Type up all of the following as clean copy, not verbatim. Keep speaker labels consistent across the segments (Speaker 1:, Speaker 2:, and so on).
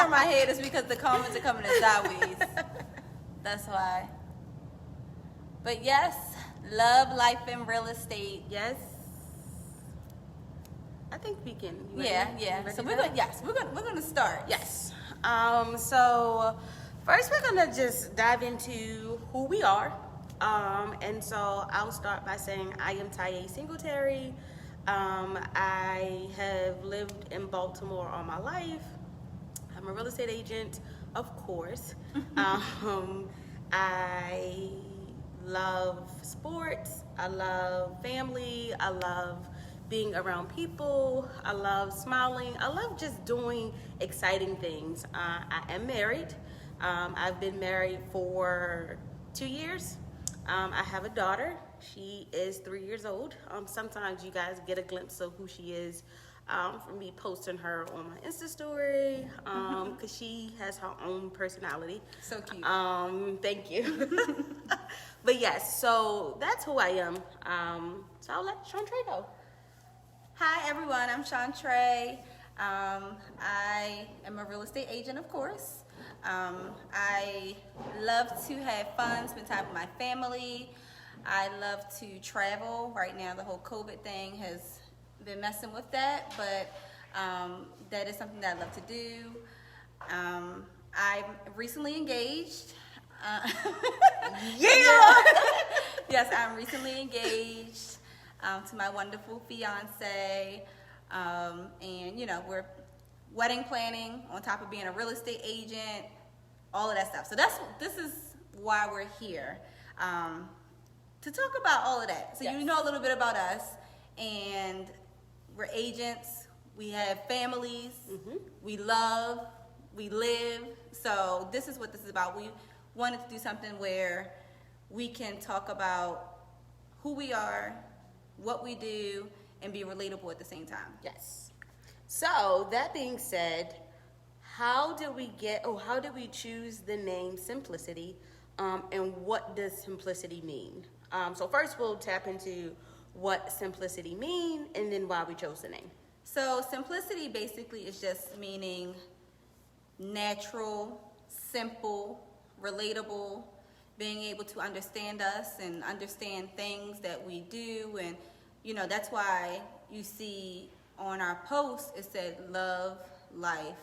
Speaker 1: turn my head is because the comments are coming in sideways. That's why. But yes, love, life, and real estate.
Speaker 2: Yes. I think we can.
Speaker 1: Yeah. So we're gonna start.
Speaker 2: Yes. So first we're gonna just dive into who we are. And so I'll start by saying I am Taye Singletary. I have lived in Baltimore all my life. I'm a real estate agent, of course. I love sports. I love family. I love being around people. I love smiling. I love just doing exciting things. I am married. I've been married for 2 years. I have a daughter. She is 3 years old. Sometimes you guys get a glimpse of who she is from me posting her on my Insta story because she has her own personality.
Speaker 1: So cute.
Speaker 2: Thank you. But yes, so that's who I am. So I'll let Chantre go.
Speaker 1: Hi everyone, I'm Chantre. I am a real estate agent, of course. I love to have fun, spend time with my family. I love to travel. Right now, the whole COVID thing has been messing with that, but that is something that I love to do. I'm recently engaged. Yes, I'm recently engaged to my wonderful fiance, and you know, we're wedding planning on top of being a real estate agent, all of that stuff. So this is why we're here, to talk about all of that. So yes. You know a little bit about us, and we're agents. We have families. Mm-hmm. We love. We live. So this is what this is about. We wanted to do something where we can talk about who we are, what we do, and be relatable at the same time.
Speaker 2: Yes. So that being said, how did we choose the name Simplicity, and what does simplicity mean? So first we'll tap into what simplicity mean and then why we chose the name.
Speaker 1: So simplicity basically is just meaning natural, simple, relatable, being able to understand us and understand things that we do. And you know, that's why you see on our post it said love, life,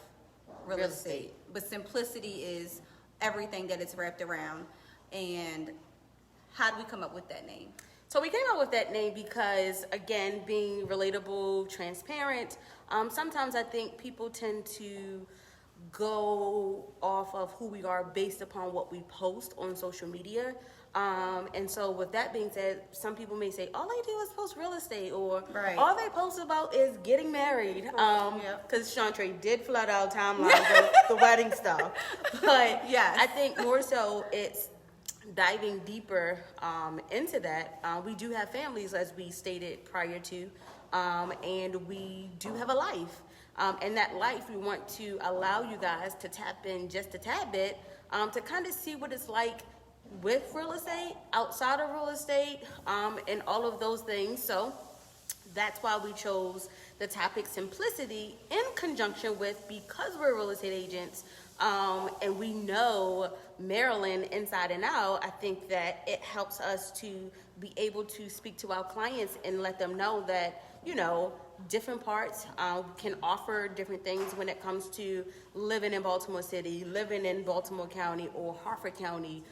Speaker 1: real estate. But simplicity is everything that it's wrapped around. And how did we come up with that name?
Speaker 2: So we came up with that name because, again, being relatable, transparent, sometimes I think people tend to go off of who we are based upon what we post on social media. And so with that being said, some people may say, all they do is post real estate, or
Speaker 1: right.
Speaker 2: All they post about is getting married. Because Chantre did flood our timeline with the wedding stuff. But
Speaker 1: yes.
Speaker 2: I think more so it's diving deeper into that. We do have families, as we stated prior to, and we do have a life. And that life, we want to allow you guys to tap in just a tad bit to kind of see what it's like with real estate, outside of real estate, and all of those things. So that's why we chose the topic simplicity in conjunction with, because we're real estate agents, and we know Maryland inside and out. I think that it helps us to be able to speak to our clients and let them know that, you know, different parts can offer different things when it comes to living in Baltimore City, living in Baltimore County or Harford County.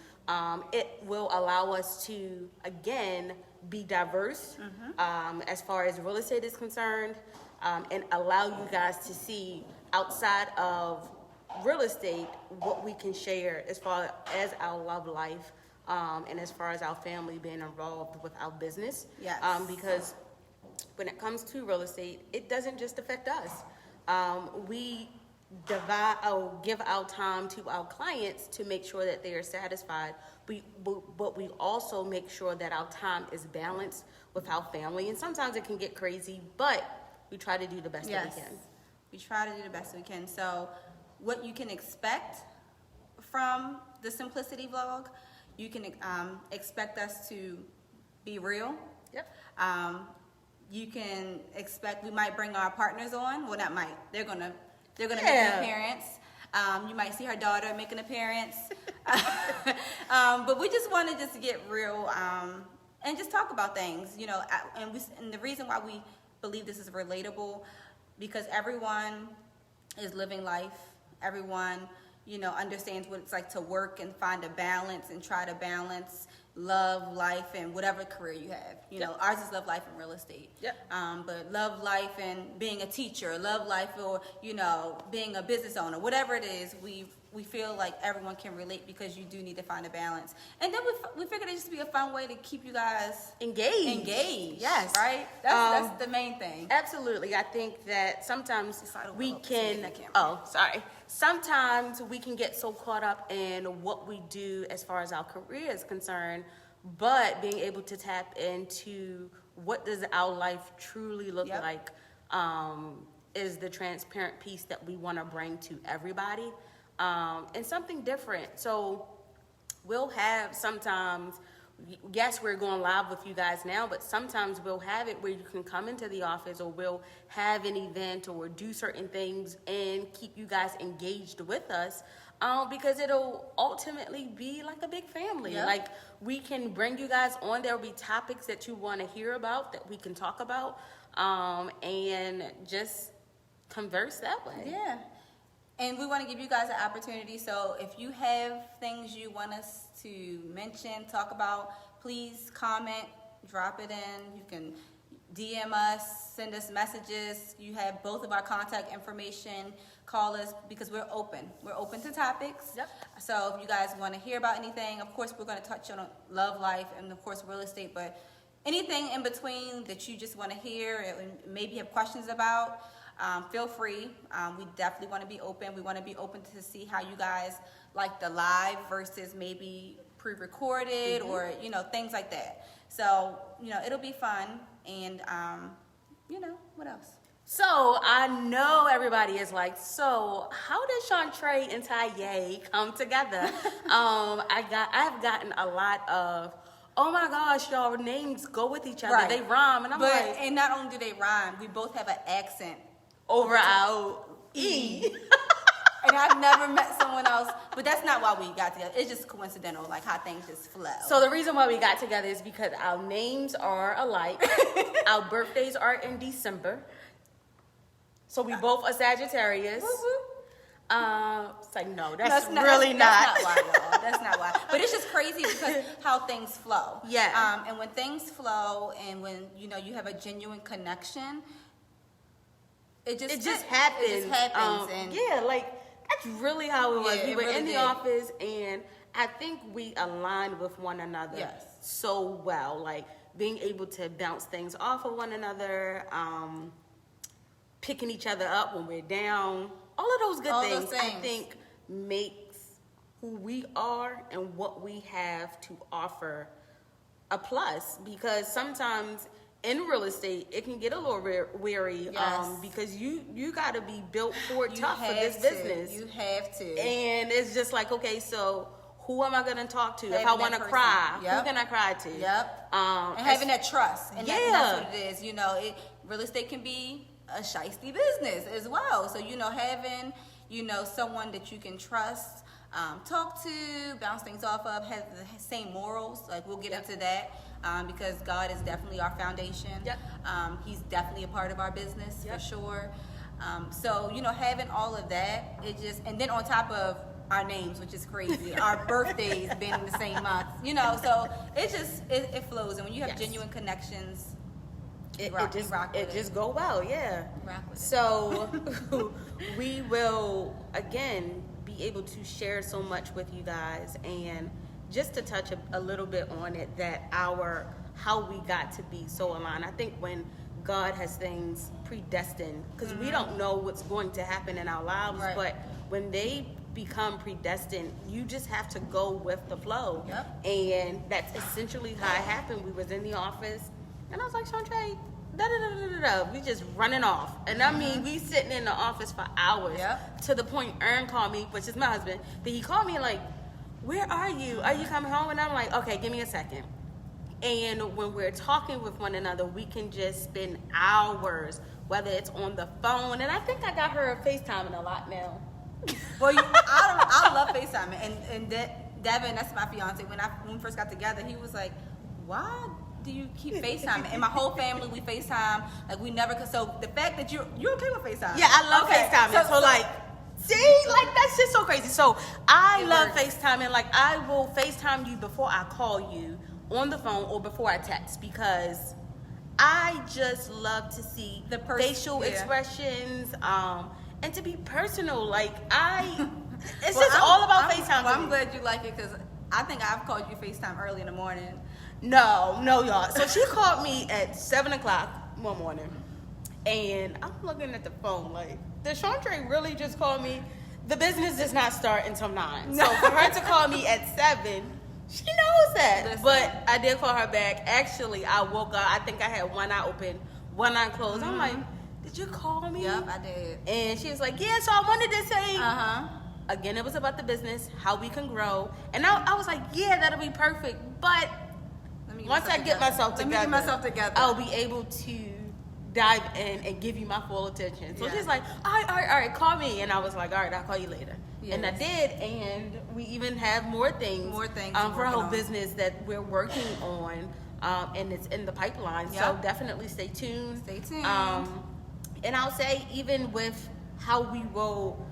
Speaker 2: It will allow us to, again, be diverse as far as real estate is concerned, and allow you guys to see outside of real estate what we can share as far as our love life, and as far as our family being involved with our business.
Speaker 1: Yes.
Speaker 2: Because when it comes to real estate, it doesn't just affect us. We give our time to our clients to make sure that they are satisfied, but we also make sure that our time is balanced with our family. And sometimes it can get crazy, but we try to do the best that we can.
Speaker 1: We try to do the best we can. So what you can expect from the Simplicity vlog, you can expect us to be real.
Speaker 2: Yep.
Speaker 1: You can expect we might bring our partners on. Well, not might. They're gonna make an appearance. You might see her daughter make an appearance. But we just want to just get real and just talk about things, you know. And the reason why we believe this is relatable, because everyone is living life. Everyone, you know, understands what it's like to work and find a balance and try to balance love, life, and whatever career you have. You know, ours is love, life, and real estate. But love, life, and being a teacher, love, life, or, you know, being a business owner, whatever it is, we feel like everyone can relate, because you do need to find a balance. And then we figured it'd just be a fun way to keep you guys engaged.
Speaker 2: Yes.
Speaker 1: Right? That's the main thing.
Speaker 2: Absolutely. I think that sometimes we can,
Speaker 1: Sorry.
Speaker 2: sometimes we can get so caught up in what we do as far as our career is concerned, but being able to tap into what does our life truly look like is the transparent piece that we want to bring to everybody. And something different. So we'll have sometimes, yes, we're going live with you guys now, but sometimes we'll have it where you can come into the office, or we'll have an event or do certain things and keep you guys engaged with us, because it'll ultimately be like a big family. Like, we can bring you guys on. There'll be topics that you want to hear about that we can talk about, and just converse that way.
Speaker 1: Yeah. And we want to give you guys an opportunity. So if you have things you want us to mention, talk about, please comment, drop it in. You can DM us, send us messages. You have both of our contact information. Call us, because we're open. We're open to topics. So if you guys want to hear about anything, of course, we're going to touch on love, life, and of course, real estate. But anything in between that you just want to hear and maybe have questions about, feel free. We definitely want to be open. We want to be open to see how you guys like the live versus maybe pre-recorded, or, you know, things like that. So, you know, it'll be fun. And, you know, what else?
Speaker 2: So I know everybody is like, so how did Shantrae and Taye come together? I've gotten a lot of, oh my gosh, y'all names go with each other.
Speaker 1: Right.
Speaker 2: They rhyme. And
Speaker 1: and not only do they rhyme, we both have an accent
Speaker 2: over our E.
Speaker 1: And I've never met someone else, but that's not why we got together. It's just coincidental, like how things just flow.
Speaker 2: So the reason why we got together is because our names are alike. Our birthdays are in December. So we both are Sagittarius. It's like, no, that's not why,
Speaker 1: y'all. That's not why. But it's just crazy because how things flow.
Speaker 2: Yeah.
Speaker 1: And when things flow, and when, you know, you have a genuine connection, it just happens. It just happens. And
Speaker 2: yeah, like, that's really how it was.
Speaker 1: Yeah,
Speaker 2: we were
Speaker 1: really
Speaker 2: in the
Speaker 1: did.
Speaker 2: office, and I think we aligned with one another so well. Like, being able to bounce things off of one another, picking each other up when we're down. All of those good things, I think, makes who we are and what we have to offer a plus. Because sometimes in real estate, it can get a little weary, because you got to be built for tough for this business.
Speaker 1: You have to.
Speaker 2: And it's just like, okay, so who am I going to talk to? If I want to
Speaker 1: person.
Speaker 2: cry, who can I cry to?
Speaker 1: And having that trust. And that's what it is. You know, real estate can be a shiesty business as well. So, you know, having, you know, someone that you can trust, talk to, bounce things off of, has the same morals. Like, we'll get into that, because God is definitely our foundation. He's definitely a part of our business for sure. So, you know, having all of that, it just, and then on top of our names, which is crazy, our birthdays being in the same month, you know, so it just, it flows. And when you have genuine connections,
Speaker 2: it just go well, So we will again be able to share so much with you guys, and just to touch a little bit on it, that how we got to be so aligned. I think when God has things predestined, because we don't know what's going to happen in our lives, but when they become predestined, you just have to go with the flow. And that's essentially how it happened. We was in the office, and I was like, Shantrae, we just running off. And I mean, we sitting in the office for hours, to the point Ern called me, which is my husband, but he called me like, where are you? Are you coming home? And I'm like, okay, give me a second. And when we're talking with one another, we can just spend hours, whether it's on the phone. And I think I got her FaceTiming a lot now.
Speaker 1: Well, I love FaceTime, and Devin, that's my fiance. When we first got together, he was like, "Why do you keep FaceTiming?" And my whole family, we FaceTime. Like we never could. So the fact that you're okay with FaceTime?
Speaker 2: Yeah, I love FaceTiming. So like, see, like that's just so crazy. So I love
Speaker 1: works.
Speaker 2: FaceTiming. Like I will FaceTime you before I call you on the phone or before I text because I just love to see
Speaker 1: The
Speaker 2: facial
Speaker 1: yeah.
Speaker 2: expressions, and to be personal. Like it's
Speaker 1: Well,
Speaker 2: just all about FaceTime.
Speaker 1: Well,
Speaker 2: for
Speaker 1: I'm
Speaker 2: me.
Speaker 1: glad you like it because I think I've called you FaceTime early in the morning.
Speaker 2: No, y'all. So she called me at 7:00 one morning, and I'm looking at the phone like, did Chantre really just call me? The business does not start until 9. So for her to call me at 7, she knows that.
Speaker 1: Listen.
Speaker 2: But I did call her back. Actually, I woke up. I think I had one eye open, one eye closed. I'm like, did you call me?
Speaker 1: Yep, I did.
Speaker 2: And she was like, yeah. So I wanted to say.
Speaker 1: Uh-huh.
Speaker 2: Again, it was about the business, how we can grow. And I was like, yeah, that'll be perfect. But once I get myself together, I'll be able to dive in and give you my full attention. So
Speaker 1: Yeah.
Speaker 2: she's like, all right, call me. And I was like, all right, I'll call you later.
Speaker 1: Yes.
Speaker 2: And I did. And we even have more things
Speaker 1: More things
Speaker 2: for
Speaker 1: we're
Speaker 2: our whole
Speaker 1: working on.
Speaker 2: business that we're working on. And it's in the pipeline. So
Speaker 1: Yep.
Speaker 2: definitely stay tuned.
Speaker 1: Stay tuned.
Speaker 2: And I'll say, even with how we will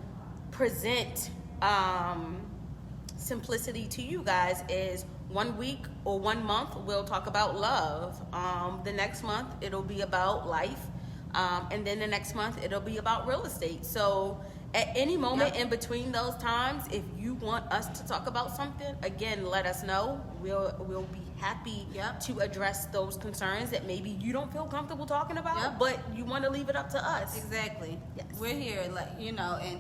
Speaker 2: present simplicity to you guys, is 1 week or 1 month we'll talk about love, the next month it'll be about life, and then the next month it'll be about real estate. So at any moment
Speaker 1: Yep.
Speaker 2: in between those times, if you want us to talk about something, again, let us know. We'll be happy
Speaker 1: Yep.
Speaker 2: to address those concerns that maybe you don't feel comfortable talking about,
Speaker 1: Yep.
Speaker 2: but you want to leave it up to us.
Speaker 1: Exactly.
Speaker 2: Yes.
Speaker 1: We're here, like, and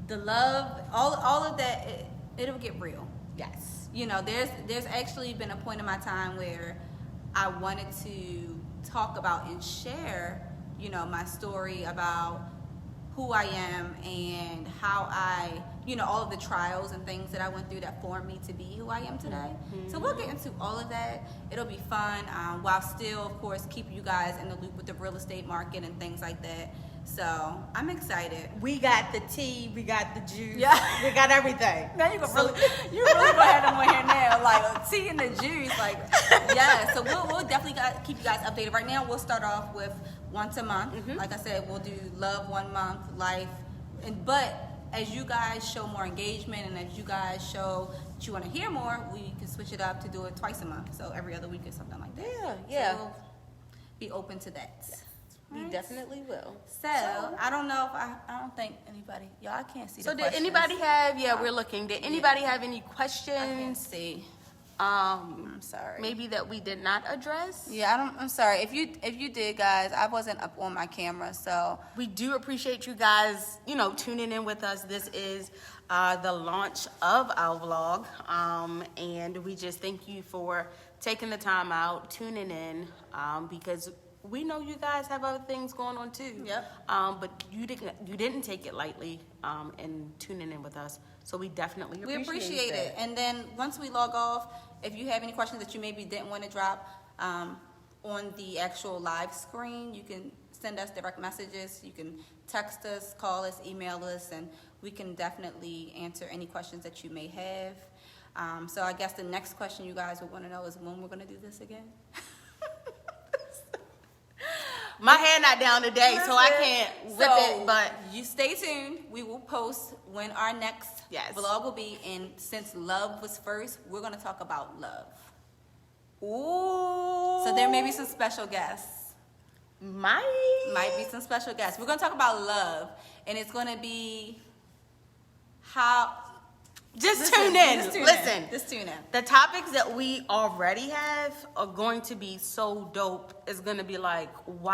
Speaker 1: the love, all of that, it'll get real.
Speaker 2: Yes.
Speaker 1: There's actually been a point in my time where I wanted to talk about and share, my story about who I am and how I, all of the trials and things that I went through that formed me to be who I am today. So we'll get into all of that. It'll be fun, while still, of course, keep you guys in the loop with the real estate market and things like that. So I'm excited.
Speaker 2: We got the tea, we got the juice,
Speaker 1: Yeah.
Speaker 2: we got everything.
Speaker 1: Now you really go ahead and on here now, like tea and the juice, like yeah. So we'll definitely keep you guys updated. Right now, we'll start off with once a month. Like I said, we'll do love 1 month, life, but as you guys show more engagement and as you guys show that you want to hear more, we can switch it up to do it twice a month, so every other week or something like that.
Speaker 2: Yeah.
Speaker 1: So we'll be open to that.
Speaker 2: We
Speaker 1: Right.
Speaker 2: definitely will.
Speaker 1: So I don't know if I don't think anybody, y'all, I can't see.
Speaker 2: So
Speaker 1: the
Speaker 2: did
Speaker 1: questions.
Speaker 2: anybody have? Yeah, we're looking. Did anybody have any
Speaker 1: I can't
Speaker 2: questions?
Speaker 1: see.
Speaker 2: I'm
Speaker 1: sorry.
Speaker 2: Maybe that we did not address.
Speaker 1: Yeah, I'm sorry. If you did, guys, I wasn't up on my camera, so
Speaker 2: We do appreciate you guys, tuning in with us. This is the launch of our vlog, and we just thank you for taking the time out, tuning in, because we know you guys have other things going on too.
Speaker 1: Yep.
Speaker 2: But you didn't take it lightly, in tuning in with us. So we definitely
Speaker 1: appreciate it. And then once we log off, if you have any questions that you maybe didn't want to drop on the actual live screen, you can send us direct messages. You can text us, call us, email us, and we can definitely answer any questions that you may have. So I guess the next question you guys would want to know is when we're going to do this again.
Speaker 2: My hair not down today, so I can't whip it, but
Speaker 1: you stay tuned. We will post when our next
Speaker 2: Yes.
Speaker 1: vlog will be. And since love was first, we're going to talk about love.
Speaker 2: ooh.
Speaker 1: So there may be some special guests. Might be some special guests. We're going to talk about love. And it's going to be how...
Speaker 2: Just tune in. Listen.
Speaker 1: Just tune in.
Speaker 2: The topics that we already have are going to be so dope. It's going to be like, wow.